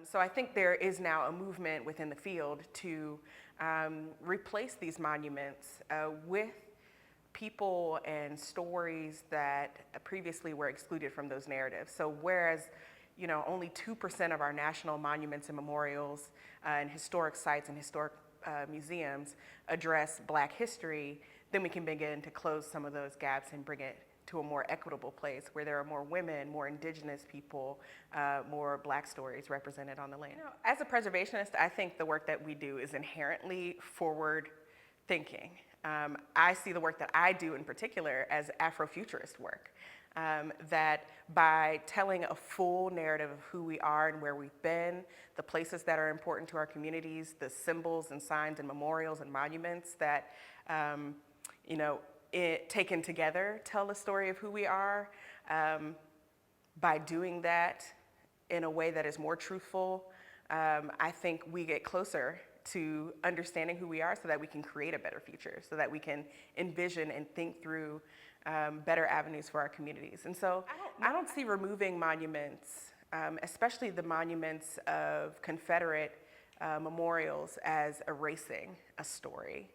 So I think there is now a movement within the field to replace these monuments with people and stories that previously were excluded from those narratives. So whereas only 2% of our national monuments and memorials and historic sites and historic museums address Black history, then we can begin to close some of those gaps and bring it to a more equitable place where there are more women, more indigenous people, more Black stories represented on the land. As a preservationist, I think the work that we do is inherently forward thinking. I see the work that I do in particular as Afrofuturist work. That by telling a full narrative of who we are and where we've been, the places that are important to our communities, the symbols and signs and memorials and monuments that, taken together, tell the story of who we are. By doing that in a way that is more truthful, I think we get closer to understanding who we are so that we can create a better future, so that we can envision and think through better avenues for our communities. And so I don't see removing monuments, especially the monuments of Confederate memorials, as erasing a story.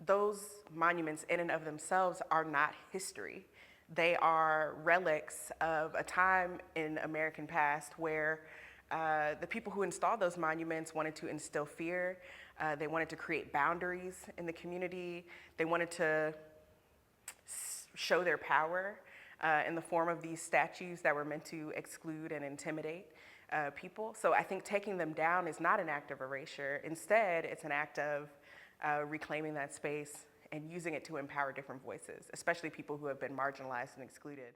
Those monuments in and of themselves are not history. They are relics of a time in American past where the people who installed those monuments wanted to instill fear. They wanted to create boundaries in the community. They wanted to show their power in the form of these statues that were meant to exclude and intimidate people. So I think taking them down is not an act of erasure. Instead, it's an act of reclaiming that space and using it to empower different voices, especially people who have been marginalized and excluded.